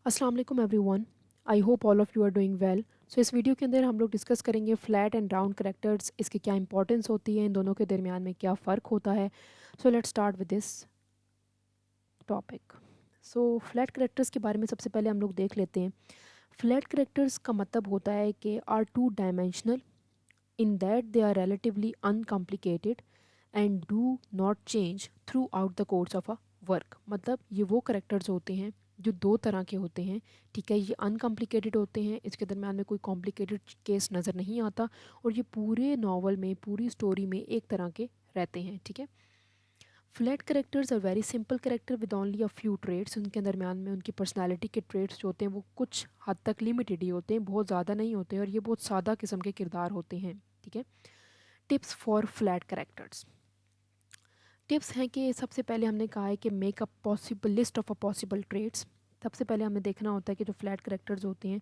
अस्सलाम वालेकुम everyone. I hope all of you are doing well. So इस video के अंदर हम लोग डिस्कस करेंगे फ्लैट एंड राउंड करेक्टर्स, इसकी क्या इंपॉर्टेंस होती है, इन दोनों के दरमियान में क्या फ़र्क होता है। So let's start with this topic. So flat characters के बारे में सबसे पहले हम लोग देख लेते हैं। फ्लैट करेक्टर्स का मतलब होता है कि are two dimensional in that they are relatively uncomplicated and do not change throughout the course of a work. मतलब ये वो करेक्टर्स होते हैं जो दो तरह के होते हैं। ठीक है, ये अनकॉम्प्लिकेटेड होते हैं, इसके दरम्यान में कोई कॉम्प्लिकेटेड केस नज़र नहीं आता, और ये पूरे नावल में, पूरी स्टोरी में एक तरह के रहते हैं। ठीक है, flat characters are very simple character with only a few traits. उनके दरमियान में उनकी पर्सनालिटी के ट्रेड्स जो होते हैं वो कुछ हद तक लिमिटेड ही होते हैं, बहुत ज़्यादा नहीं होते, और ये बहुत सादा किस्म के किरदार होते हैं। ठीक है, tips for flat characters. Tips हैं कि सबसे पहले हमने कहा है कि make a possible list of a possible traits. सबसे पहले हमें देखना होता है कि जो फ्लैट करेक्टर्स होते हैं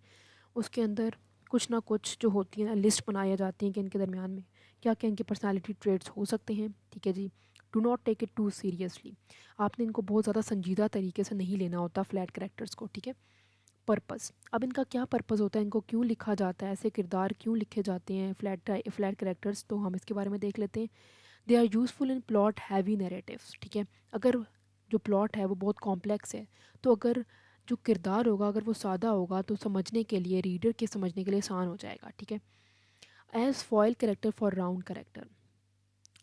उसके अंदर कुछ ना कुछ जो होती है ना, लिस्ट बनाई जाती है कि इनके दरमियान में क्या क्या इनके पर्सनालिटी ट्रेड्स हो सकते हैं। ठीक है जी, do not take it too seriously. आपने इनको बहुत ज़्यादा संजीदा तरीके से नहीं लेना होता फ्लैट करेक्टर्स को। ठीक है, पर्पस, अब इनका क्या पर्पस होता है, इनको क्यों लिखा जाता है, ऐसे किरदार क्यों लिखे जाते हैं फ्लैट करेक्टर्स, तो हम इसके बारे में देख लेते हैं। They are useful in plot heavy narratives. ठीक है, अगर जो प्लॉट है वो बहुत कॉम्प्लेक्स है, तो अगर जो किरदार होगा अगर वो सादा होगा तो समझने के लिए, रीडर के समझने के लिए आसान हो जाएगा। ठीक है, as foil character for round character.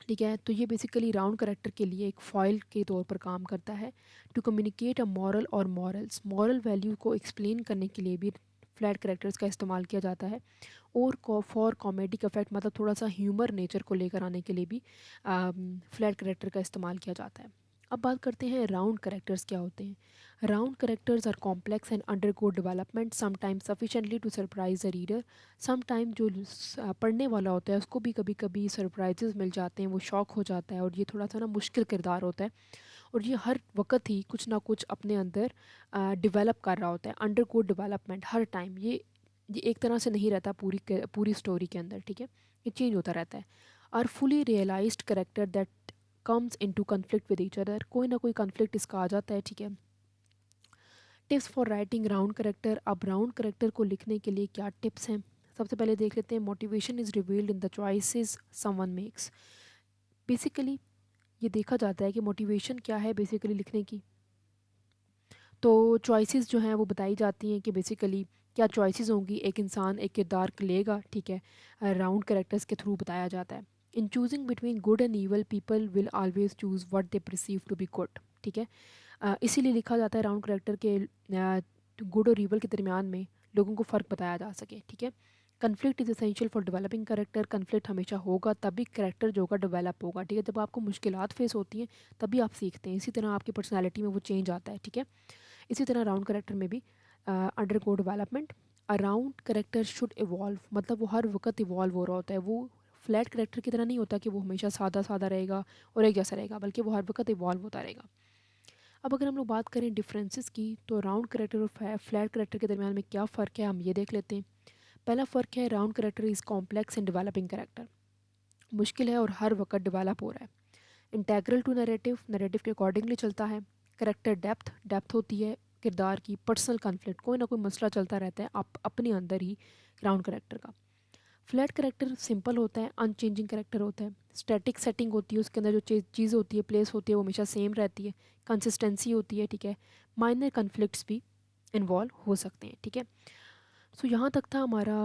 ठीक है, तो ये बेसिकली राउंड करेक्टर के लिए एक फॉयल के तौर पर काम करता है। टू कम्युनिकेट अ मॉरल और मॉरल्स, मॉरल वैल्यू को एक्सप्लेन करने के लिए भी फ्लैट करेक्टर्स का इस्तेमाल किया जाता है। और फॉर कॉमेडिक इफेक्ट, मतलब थोड़ा सा ह्यूमर नेचर को लेकर आने के लिए भी फ्लैट करेक्टर का इस्तेमाल किया जाता है। अब बात करते हैं राउंड करेक्टर्स क्या होते हैं। Round characters are complex and undergo development sometime sufficiently to surprise the reader. Sometime जो पढ़ने वाला होता है उसको भी कभी कभी सरप्राइजेस मिल जाते हैं, वो शॉक हो जाता है, और ये थोड़ा सा ना मुश्किल किरदार होता है, और ये हर वक्त ही कुछ ना कुछ अपने अंदर डेवलप कर रहा होता है। अंडरगो डेवलपमेंट हर टाइम, ये एक तरह से नहीं रहता पूरी स्टोरी के अंदर। ठीक है, ये चेंज होता रहता है। Are fully realised character that comes into conflict with each other, कोई ना कोई कन्फ्लिक्ट इसका आ जाता है। ठीक है, tips for writing round character. अब राउंड करेक्टर को लिखने के लिए क्या टिप्स हैं, सबसे पहले देख लेते हैं। Motivation is revealed in the choices someone makes. Basically ये देखा जाता है कि मोटिवेशन क्या है बेसिकली लिखने की, तो चॉइसेस जो हैं वो बताई जाती हैं कि बेसिकली क्या चॉइसेस होंगी, एक इंसान एक किरदार लेगा। ठीक है, राउंड करेक्टर्स के थ्रू बताया जाता है। In choosing between good and evil people will always choose what they perceive to be good. ठीक है, इसीलिए लिखा जाता है राउंड करेक्टर के गुड और ईवल के दरमियान में लोगों को फ़र्क बताया जा सके। ठीक है, conflict is essential for developing character. Conflict हमेशा होगा तभी करेक्टर जो होगा डेवलप होगा। ठीक है, जब आपको मुश्किलात फेस होती हैं तभी आप सीखते हैं, इसी तरह आपकी पर्सनैलिटी में वो चेंज आता है। ठीक है, इसी तरह राउंड करेक्टर में भी under go development. A round character should evolve, मतलब वो हर वक्त इवॉल्व हो रहा होता है, वो फ्लैट करेक्टर की तरह नहीं होता कि वो हमेशा सादा सादा रहेगा और एक जैसा रहेगा, बल्कि वो हर वक्त इवॉल्व होता रहेगा। अब अगर हम लोग बात करें डिफरेंसेस की, तो राउंड करेक्टर और फ्लैट करेक्टर के दरमियान में क्या फ़र्क है हम ये देख लेते हैं। पहला फ़र्क है, round character is complex and developing character, मुश्किल है और हर वक्त डेवलप हो रहा है। इंटेग्रल टू नैरेटिव, नैरेटिव के अकॉर्डिंगली चलता है। करेक्टर डेप्थ, डेप्थ होती है किरदार की। पर्सनल कन्फ्लिक्ट, कोई ना कोई मसला चलता रहता है आप अपने अंदर ही राउंड करेक्टर का। फ्लैट करेक्टर सिंपल होता है, अनचेंजिंग करेक्टर होता है। स्टैटिक सेटिंग होती है, उसके अंदर जो चीज़ होती है, प्लेस होती है, वो हमेशा सेम रहती है। कंसिस्टेंसी होती है। ठीक है, माइनर कन्फ्लिक्ट्स भी इन्वॉल्व हो सकते हैं। ठीक है, सो यहाँ तक था हमारा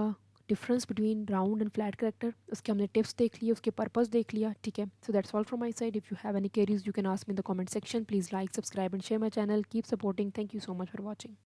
difference between round and flat character. उसके हमने टिप्स देख लिए, उसके पर्पस देख लिया। ठीक है, so that's all from my side. If you have any queries you can ask me in the comment section. Please like, subscribe and share my channel. Keep supporting. Thank you so much for watching.